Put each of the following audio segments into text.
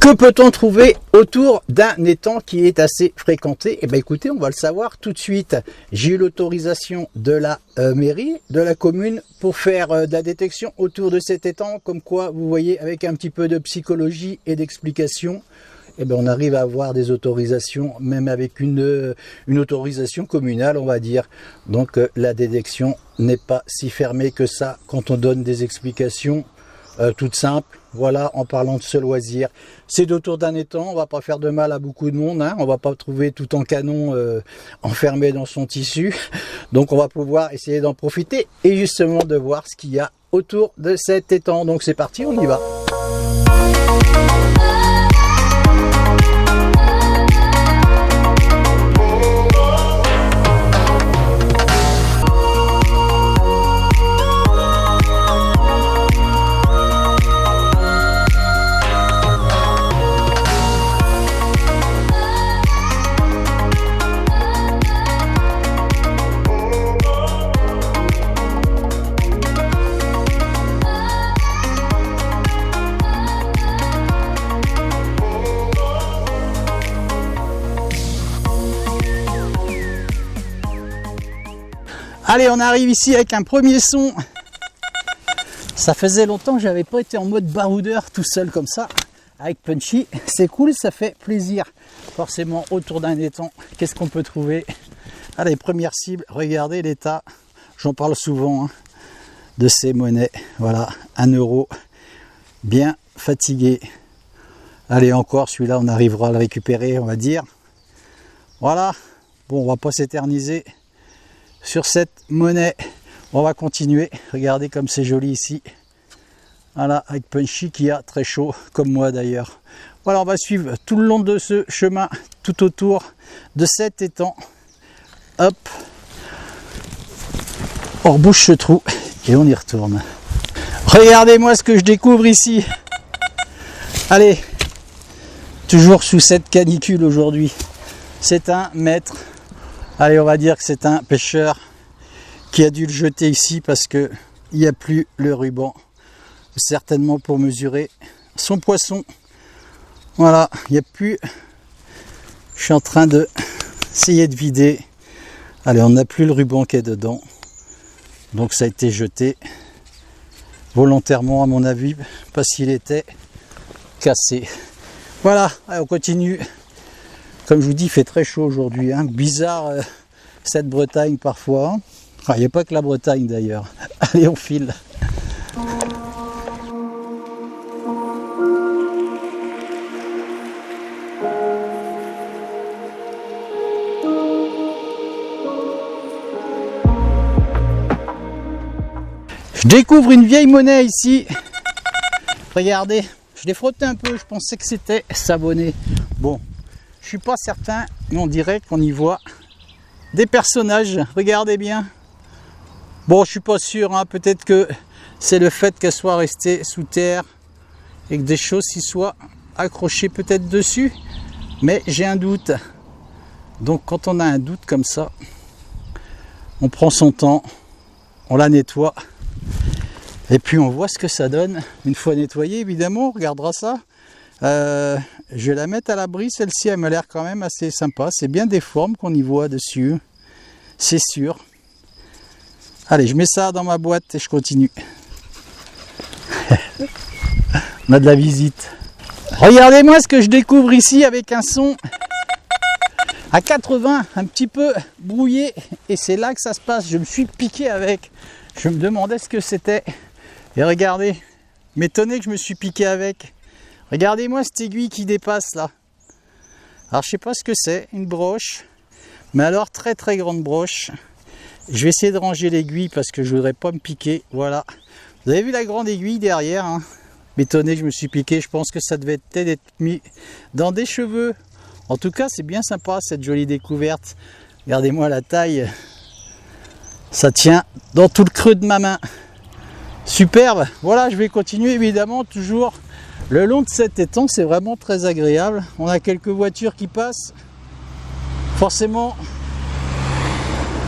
Que peut-on trouver autour d'un étang qui est assez fréquenté? Eh bien écoutez, on va le savoir tout de suite. J'ai eu l'autorisation de la mairie, de la commune, pour faire de la détection autour de cet étang. Comme quoi, vous voyez, avec un petit peu de psychologie et d'explication, eh bien on arrive à avoir des autorisations, même avec une autorisation communale, on va dire. Donc la détection n'est pas si fermée que ça quand on donne des explications toutes simples. Voilà, en parlant de ce loisir, c'est autour d'un étang, on va pas faire de mal à beaucoup de monde, hein, on va pas trouver tout en canon enfermé dans son tissu, donc on va pouvoir essayer d'en profiter et justement de voir ce qu'il y a autour de cet étang. Donc c'est parti, on y va. Allez, on arrive ici avec un premier son. Ça faisait longtemps que j'avais pas été en mode baroudeur tout seul comme ça, avec Punchy. C'est cool, ça fait plaisir. Forcément, autour d'un étang, qu'est-ce qu'on peut trouver? Allez, première cible, regardez l'état, j'en parle souvent, hein, de ces monnaies. Voilà, 1 euro, bien fatigué. Allez, encore, celui-là, on arrivera à le récupérer, on va dire. Voilà, bon, on va pas s'éterniser sur cette monnaie. On va continuer. Regardez comme c'est joli ici. Voilà, avec Punchy qui a très chaud, comme moi d'ailleurs. Voilà, on va suivre tout le long de ce chemin, tout autour de cet étang. Hop, on rebouche ce trou et on y retourne. Regardez-moi ce que je découvre ici. Allez, toujours sous cette canicule aujourd'hui. C'est un maître. Allez, on va dire que c'est un pêcheur qui a dû le jeter ici parce que il n'y a plus le ruban, certainement pour mesurer son poisson. Voilà, il n'y a plus. Je suis en train de essayer de vider. Allez, on n'a plus le ruban qui est dedans, donc ça a été jeté volontairement à mon avis parce qu'il était cassé. Voilà, allez, on continue. Comme je vous dis, il fait très chaud aujourd'hui, hein. Bizarre cette Bretagne parfois. Il n'y a pas que la Bretagne d'ailleurs. Allez, on file. Je découvre une vieille monnaie ici. Regardez, je l'ai frotté un peu, je pensais que c'était savonné. Bon. Je suis pas certain, mais on dirait qu'on y voit des personnages. Regardez bien. Bon, je suis pas sûr, hein. Peut-être que c'est le fait qu'elle soit restée sous terre et que des choses s'y soient accrochées peut-être dessus. Mais j'ai un doute. Donc quand on a un doute comme ça, on prend son temps, on la nettoie. Et puis on voit ce que ça donne. Une fois nettoyée, évidemment, on regardera ça. Je vais la mettre à l'abri, celle-ci elle m'a l'air quand même assez sympa, c'est bien des formes qu'on y voit dessus, c'est sûr. Allez, je mets ça dans ma boîte et je continue. On a de la visite. Regardez-moi ce que je découvre ici avec un son à 80, un petit peu brouillé, et c'est là que ça se passe. Je me suis piqué avec, je me demandais ce que c'était, et regardez, m'étonner que je me suis piqué avec. Regardez-moi cette aiguille qui dépasse là. Alors je sais pas ce que c'est, une broche. Mais alors très très grande broche. Je vais essayer de ranger l'aiguille parce que je voudrais pas me piquer. Voilà. Vous avez vu la grande aiguille derrière, hein? M'étonner que je me suis piqué. Je pense que ça devait peut-être être mis dans des cheveux. En tout cas c'est bien sympa cette jolie découverte. Regardez-moi la taille. Ça tient dans tout le creux de ma main. Superbe. Voilà, je vais continuer évidemment toujours le long de cet étang, c'est vraiment très agréable. On a quelques voitures qui passent, forcément,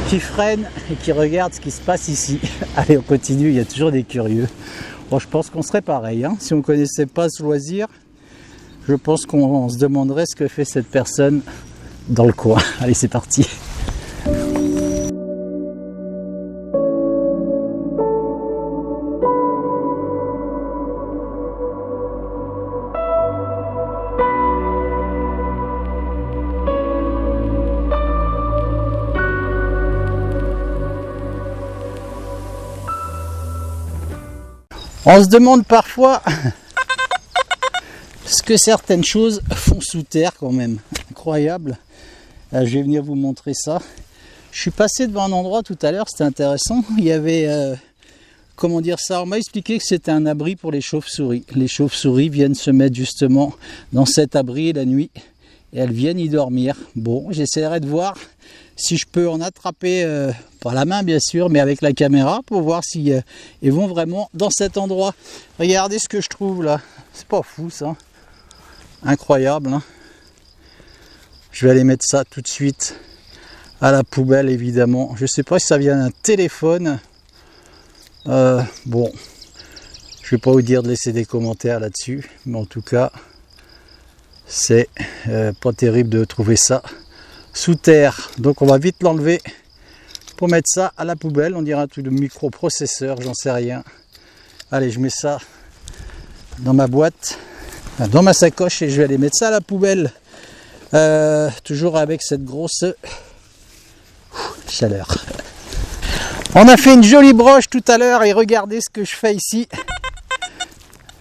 qui freinent et qui regardent ce qui se passe ici. Allez, on continue, il y a toujours des curieux. Bon, je pense qu'on serait pareil, hein, si on ne connaissait pas ce loisir. je pense qu'on se demanderait ce que fait cette personne dans le coin. Allez, c'est parti. On se demande parfois ce que certaines choses font sous terre quand même. Incroyable. Je vais venir vous montrer ça. Je suis passé devant un endroit tout à l'heure, c'était intéressant. Il y avait, comment dire ça, on m'a expliqué que c'était un abri pour les chauves-souris. Les chauves-souris viennent se mettre justement dans cet abri la nuit et elles viennent y dormir. Bon, j'essaierai de voir si je peux en attraper, pas la main bien sûr, mais avec la caméra pour voir si ils vont vraiment dans cet endroit. Regardez ce que je trouve là, c'est pas fou ça, incroyable. Hein, je vais aller mettre ça tout de suite à la poubelle évidemment. Je sais pas si ça vient d'un téléphone. Bon, je vais pas vous dire de laisser des commentaires là-dessus, mais en tout cas, c'est pas terrible de trouver ça sous terre. Donc on va vite l'enlever pour mettre ça à la poubelle. On dirait un truc de microprocesseur, j'en sais rien. Allez, je mets ça dans ma boîte, dans ma sacoche, et je vais aller mettre ça à la poubelle. Toujours avec cette grosse chaleur. On a fait une jolie broche tout à l'heure et regardez ce que je fais ici.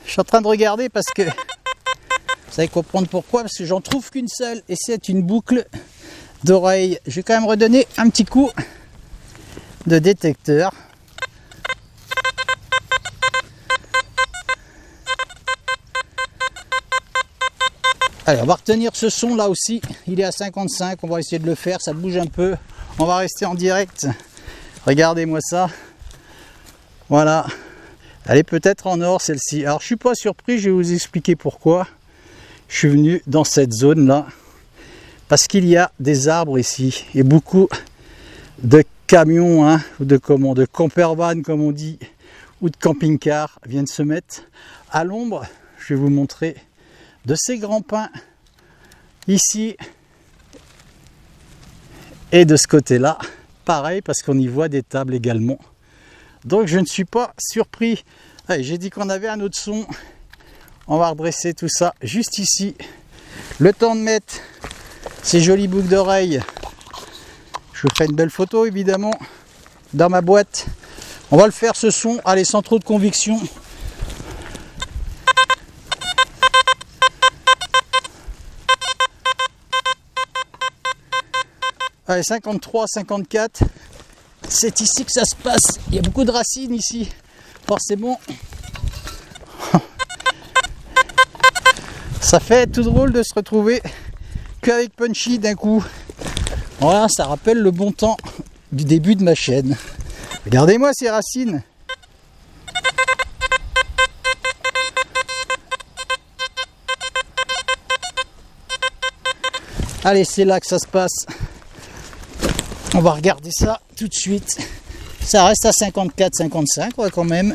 Je suis en train de regarder parce que vous allez comprendre pourquoi, parce que j'en trouve qu'une seule et c'est une boucle d'oreille. Je vais quand même redonner un petit coup de détecteur. Allez, on va retenir ce son là aussi. Il est à 55, on va essayer de le faire, ça bouge un peu. On va rester en direct. Regardez-moi ça. Voilà. Elle est peut-être en or celle-ci. Alors je suis pas surpris, je vais vous expliquer pourquoi. Je suis venu dans cette zone là. Parce qu'il y a des arbres ici et beaucoup de camions, hein, ou de campervan comme on dit, ou de camping-cars viennent se mettre à l'ombre. Je vais vous montrer de ces grands pins ici et de ce côté-là. Pareil parce qu'on y voit des tables également. Donc je ne suis pas surpris. Allez, j'ai dit qu'on avait un autre son. On va redresser tout ça juste ici. Le temps de mettre ces jolies boucles d'oreilles. Je vous ferai une belle photo évidemment dans ma boîte. On va le faire ce son, allez, sans trop de conviction. Allez, 53, 54. C'est ici que ça se passe. Il y a beaucoup de racines ici. Forcément. Ça fait tout drôle de se retrouver qu'avec Punchy d'un coup. Voilà, ça rappelle le bon temps du début de ma chaîne. Regardez-moi ces racines. Allez, c'est là que ça se passe. On va regarder ça tout de suite. Ça reste à 54, 55, ouais, quand même.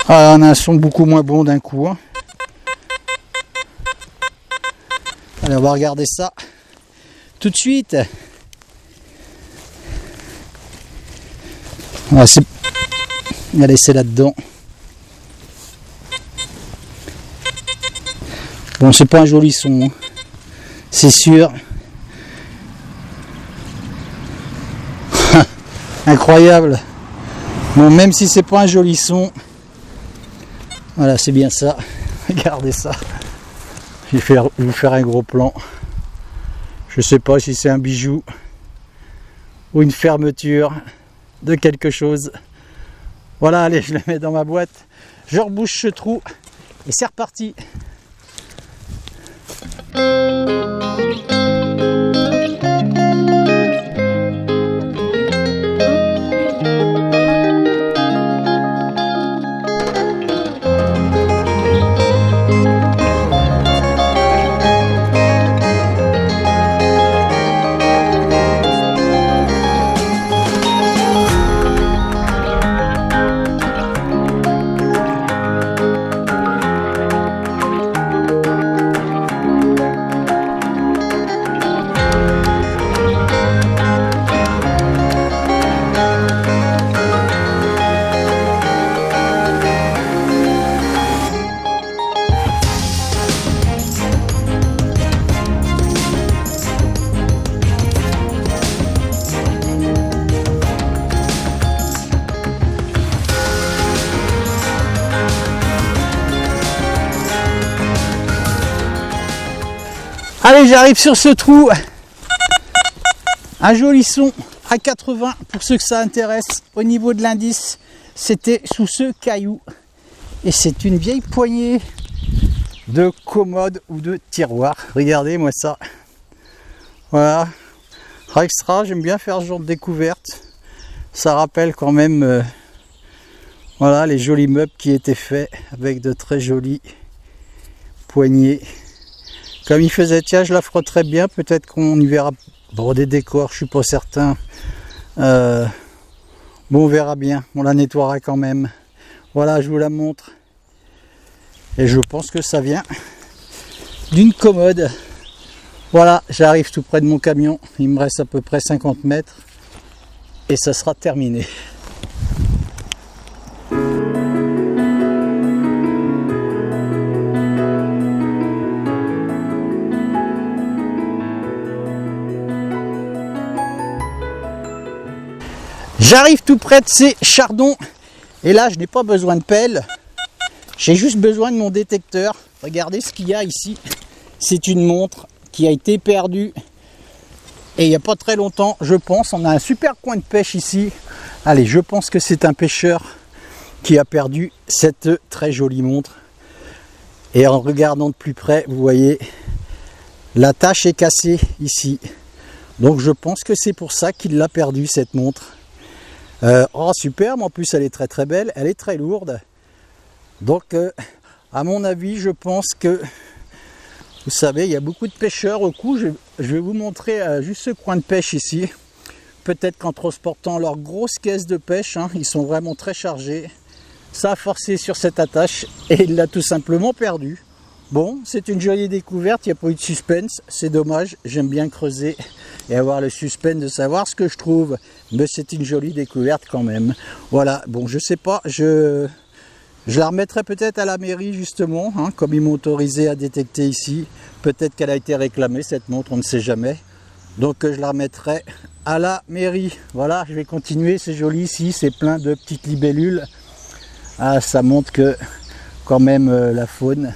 Ah, on a un son beaucoup moins bon d'un coup. Hein. Allez, on va regarder ça tout de suite. On va laisser là-dedans. Bon, c'est pas un joli son, hein. C'est sûr. Incroyable. Bon, même si c'est pas un joli son, voilà, c'est bien ça. Regardez ça. Je vais vous faire un gros plan. Je sais pas si c'est un bijou ou une fermeture de quelque chose. Voilà, allez, je le mets dans ma boîte. Je rebouche ce trou et c'est reparti. Allez, j'arrive sur ce trou. Un joli son à 80 pour ceux que ça intéresse. Au niveau de l'indice, c'était sous ce caillou. Et c'est une vieille poignée de commode ou de tiroir. Regardez-moi ça. Voilà. Extra, j'aime bien faire ce genre de découverte. Ça rappelle quand même voilà, les jolis meubles qui étaient faits avec de très jolies poignées. Comme il faisait, tiens, je la frotterais bien. Peut-être qu'on y verra des décors, je suis pas certain. Bon, on verra bien. On la nettoiera quand même. Voilà, je vous la montre. Et je pense que ça vient d'une commode. Voilà, j'arrive tout près de mon camion. Il me reste à peu près 50 mètres. Et ça sera terminé. J'arrive tout près de ces chardons. Et là, je n'ai pas besoin de pelle. J'ai juste besoin de mon détecteur. Regardez ce qu'il y a ici. C'est une montre qui a été perdue. Et il n'y a pas très longtemps, je pense. On a un super coin de pêche ici. Allez, je pense que c'est un pêcheur qui a perdu cette très jolie montre. Et en regardant de plus près, vous voyez, la tache est cassée ici. Donc je pense que c'est pour ça qu'il l'a perdue, cette montre. Oh, superbe, en plus elle est très très belle, elle est très lourde. Donc à mon avis, je pense que, vous savez, il y a beaucoup de pêcheurs au cou. Je vais vous montrer juste ce coin de pêche ici. Peut-être qu'en transportant leurs grosses caisses de pêche, hein, ils sont vraiment très chargés. Ça a forcé sur cette attache et il l'a tout simplement perdu. Bon, c'est une jolie découverte, il n'y a pas eu de suspense, c'est dommage, j'aime bien creuser et avoir le suspense de savoir ce que je trouve, mais c'est une jolie découverte quand même. Voilà, bon, je sais pas, je la remettrai peut-être à la mairie justement, hein, comme ils m'ont autorisé à détecter ici. Peut-être qu'elle a été réclamée cette montre, on ne sait jamais. Donc je la remettrai à la mairie. Voilà, je vais continuer, c'est joli ici, c'est plein de petites libellules. Ah, ça montre que quand même la faune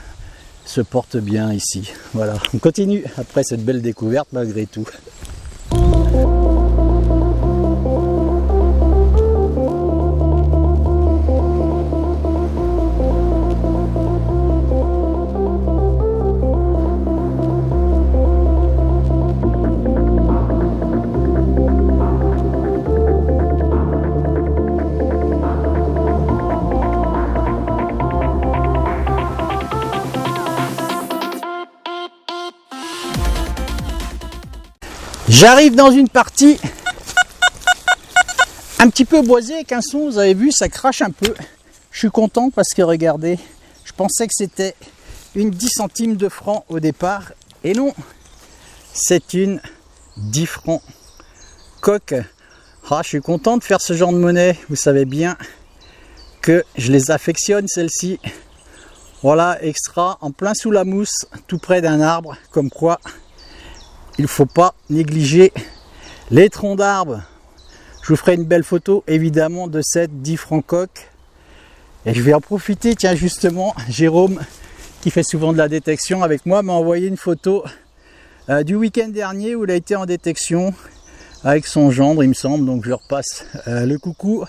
se porte bien ici. Voilà, on continue après cette belle découverte malgré tout. J'arrive dans une partie un petit peu boisée avec un son, vous avez vu, ça crache un peu. Je suis content parce que regardez, je pensais que c'était une 10 centimes de francs au départ. Et non, c'est une 10 francs coque. Ah, je suis content de faire ce genre de monnaie. Vous savez bien que je les affectionne, celles-ci. Voilà, extra, en plein sous la mousse, tout près d'un arbre, comme quoi il ne faut pas négliger les troncs d'arbres. Je vous ferai une belle photo évidemment de cette 10 francs coque. Et je vais en profiter, tiens justement, Jérôme, qui fait souvent de la détection avec moi, m'a envoyé une photo du week-end dernier où il a été en détection avec son gendre, il me semble. Donc je repasse le coucou.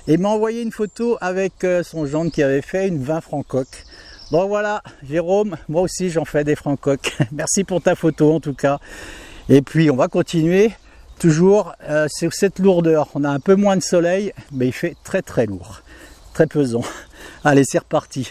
Et il m'a envoyé une photo avec son gendre qui avait fait une 20 francs coque. Donc voilà, Jérôme, moi aussi j'en fais des francs coques. Merci pour ta photo en tout cas. Et puis on va continuer toujours sur cette lourdeur. On a un peu moins de soleil, mais il fait très très lourd, très pesant. Allez, c'est reparti.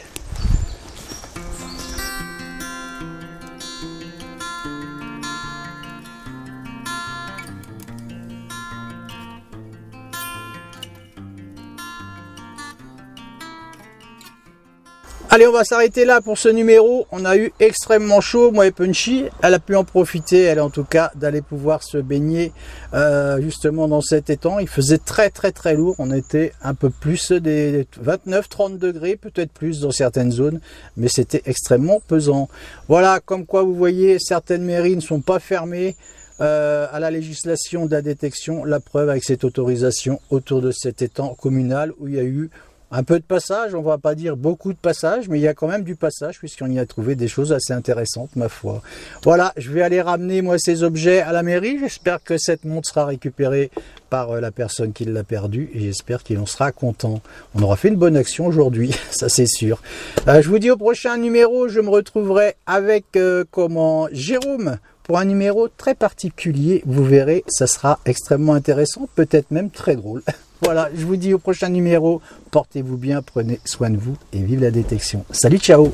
Allez, on va s'arrêter là pour ce numéro. On a eu extrêmement chaud, moi et Punchy. Elle a pu en profiter, elle en tout cas, d'aller pouvoir se baigner justement dans cet étang. Il faisait très très très lourd. On était un peu plus des 29-30 degrés, peut-être plus dans certaines zones, mais c'était extrêmement pesant. Voilà, comme quoi vous voyez, certaines mairies ne sont pas fermées à la législation de la détection. La preuve avec cette autorisation autour de cet étang communal où il y a eu Un peu de passage, on va pas dire beaucoup de passage, mais il y a quand même du passage puisqu'on y a trouvé des choses assez intéressantes, ma foi. Voilà, je vais aller ramener moi ces objets à la mairie. J'espère que cette montre sera récupérée par la personne qui l'a perdue et j'espère qu'il en sera content. On aura fait une bonne action aujourd'hui, ça c'est sûr. Je vous dis au prochain numéro, je me retrouverai avec Jérôme pour un numéro très particulier. Vous verrez, ça sera extrêmement intéressant, peut-être même très drôle. Voilà, je vous dis au prochain numéro. Portez-vous bien, prenez soin de vous et vive la détection. Salut, ciao!